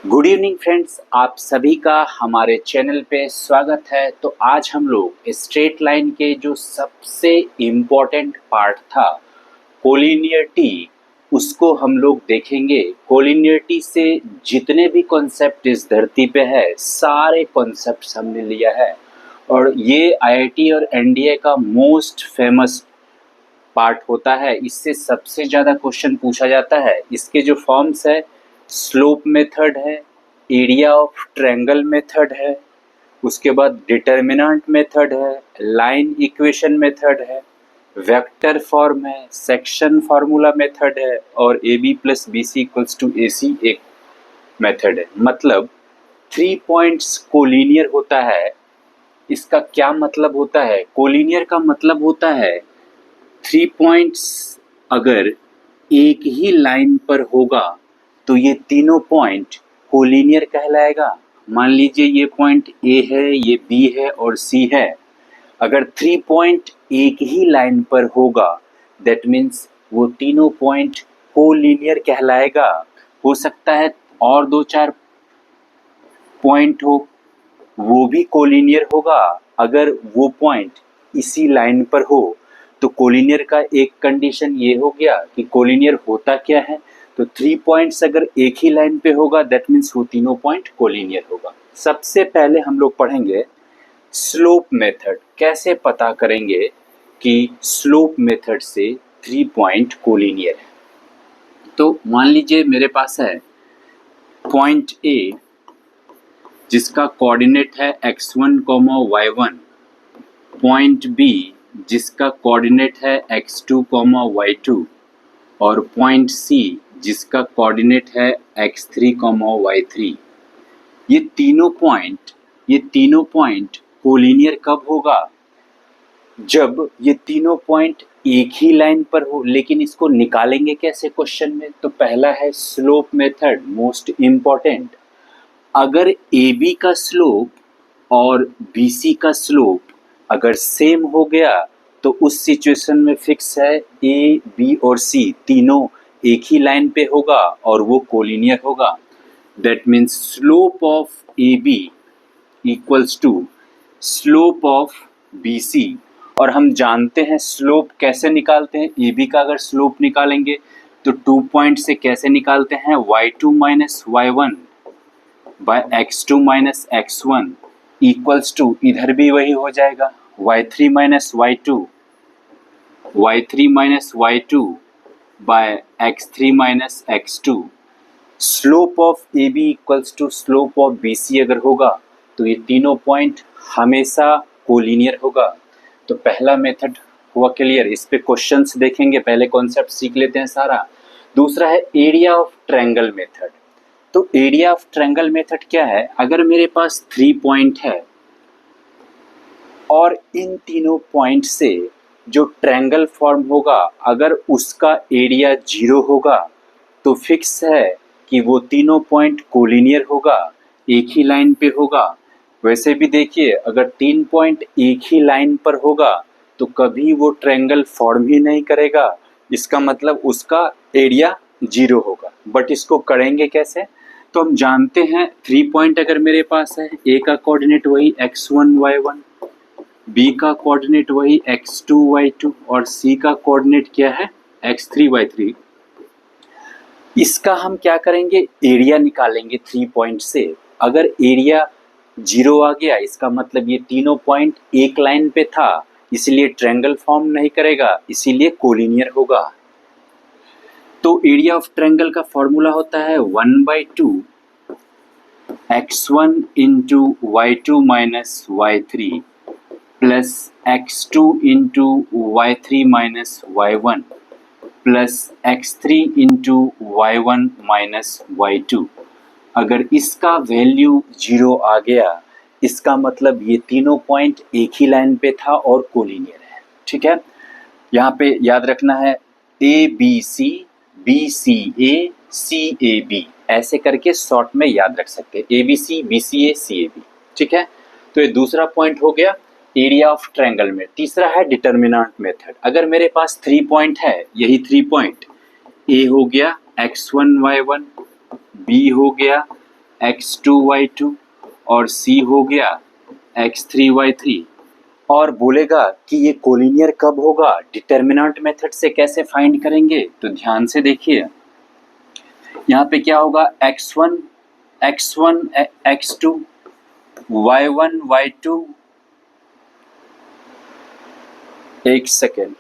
Good evening friends, आप सभी का हमारे चैनल पे स्वागत है। तो आज हम लोग स्ट्रेट लाइन के जो सबसे इम्पोर्टेंट पार्ट था कोलिनियरिटी, उसको हम लोग देखेंगे। कोलिनियरिटी से जितने भी कॉन्सेप्ट इस धरती पे है सारे कॉन्सेप्ट्स हमने लिया है और ये आईआईटी और एनडीए का मोस्ट फेमस पार्ट होता है। इससे सबसे ज़्यादा क्वेश्चन पूछा जाता है। इसके जो फॉर्म्स है, स्लोप मेथड है, एरिया ऑफ ट्रायंगल मेथड है, उसके बाद डिटर्मिनेंट मेथड है, लाइन इक्वेशन मेथड है, वेक्टर फॉर्म है, सेक्शन फार्मूला मेथड है और A B plus B C equals to A C एक मेथड है। मतलब 3 पॉइंट्स कोलिनियर होता है। इसका क्या मतलब होता है? कोलिनियर का मतलब होता है 3 पॉइंट्स अगर एक ही लाइन पर होगा तो ये तीनों पॉइंट कोलिनियर कहलाएगा। मान लीजिए ये पॉइंट ए है, ये बी है और सी है। अगर 3 पॉइंट एक ही लाइन पर होगा दैट मीन्स वो तीनों पॉइंट कोलिनियर कहलाएगा। हो सकता है और 2-4 पॉइंट हो, वो भी कोलिनियर होगा। अगर वो पॉइंट इसी लाइन पर हो तो कोलिनियर का एक कंडीशन ये हो गया कि कोलिनियर होता क्या है, तो 3 पॉइंट्स अगर एक ही लाइन पे होगा दैट मीन्स वो तीनों पॉइंट कोलिनियर होगा। सबसे पहले हम लोग पढ़ेंगे स्लोप मेथड। कैसे पता करेंगे कि स्लोप मेथड से 3 पॉइंट कोलिनियर है? तो मान लीजिए मेरे पास है पॉइंट ए जिसका कोऑर्डिनेट है x1, y1, पॉइंट बी जिसका कोऑर्डिनेट है x2, y2 और पॉइंट सी जिसका कोऑर्डिनेट है x3, y3। ये तीनों पॉइंट कोलिनियर कब होगा? जब ये तीनों पॉइंट एक ही लाइन पर हो। लेकिन इसको निकालेंगे कैसे क्वेश्चन में? तो पहला है स्लोप मेथड, मोस्ट इम्पॉर्टेंट। अगर ए बी का स्लोप और बी सी का स्लोप अगर सेम हो गया तो उस सिचुएशन में फिक्स है ए बी और सी तीनों एक ही लाइन पे होगा और वो कोलिनियर होगा। That means slope of A B equals to slope of B C. और हम जानते हैं स्लोप कैसे निकालते हैं। ए बी का अगर स्लोप निकालेंगे तो 2 पॉइंट से कैसे निकालते हैं? y2 minus y1 by x2 minus x1 equals to, इधर भी वही हो जाएगा, y3 minus y2 by x3 minus x2। Slope of A B equals to slope of B C अगर होगा तो ये तीनों पॉइंट हमेशा कोलिनियर होगा। तो पहला मेथड हुआ क्लियर। इस पे क्वेश्चंस देखेंगे, पहले कॉन्सेप्ट सीख लेते हैं सारा। दूसरा है एरिया ऑफ ट्रायंगल मेथड। तो एरिया ऑफ ट्रायंगल मेथड क्या है? अगर मेरे पास 3 पॉइंट है और इन तीनों पॉइंट से जो ट्रायंगल फॉर्म होगा अगर उसका एरिया 0 होगा तो फिक्स है कि वो तीनों पॉइंट कोलिनियर होगा, एक ही लाइन पे होगा। वैसे भी देखिए, अगर 3 पॉइंट एक ही लाइन पर होगा तो कभी वो ट्रायंगल फॉर्म ही नहीं करेगा। इसका मतलब उसका एरिया 0 होगा। बट इसको करेंगे कैसे? तो हम जानते हैं 3 पॉइंट अगर मेरे पास है, ए का कोऑर्डिनेट वही x1, y1, बी का कोऑर्डिनेट वही x2, y2 और सी का कोऑर्डिनेट क्या है? x3, y3। इसका हम क्या करेंगे? एरिया निकालेंगे 3 पॉइंट से। अगर एरिया 0 आ गया इसका मतलब ये तीनों पॉइंट एक लाइन पे था, इसलिए ट्रायंगल फॉर्म नहीं करेगा, इसीलिए कोलिनियर होगा। तो एरिया ऑफ ट्रायंगल का फॉर्मूला होता है 1/2 x1 into y2 minus y3 plus x2 into y3 minus y1 plus x3 into y1 minus y2। अगर इसका वैल्यू 0 आ गया इसका मतलब ये तीनों पॉइंट एक ही लाइन पे था और कोलिनियर है। ठीक है, यहाँ पे याद रखना है A B C, B C A, C A B, ऐसे करके शॉर्ट में याद रख सकते हैं, A B C, B C A, C A B. ठीक है, तो ये दूसरा पॉइंट हो गया एरिया ऑफ ट्रायंगल में। तीसरा है डिटर्मिनेंट मेथड। अगर मेरे पास 3 पॉइंट है, यही 3 पॉइंट, ए हो गया x1 y1, बी हो गया x2y2 और c हो गया x3y3। और बोलेगा कि ये कोलिनियर कब होगा, डिटर्मिनेंट मेथड से कैसे फाइंड करेंगे, तो ध्यान से देखिए। यहाँ पे क्या होगा, x1 x2 y1 y2, एक सेकेंड,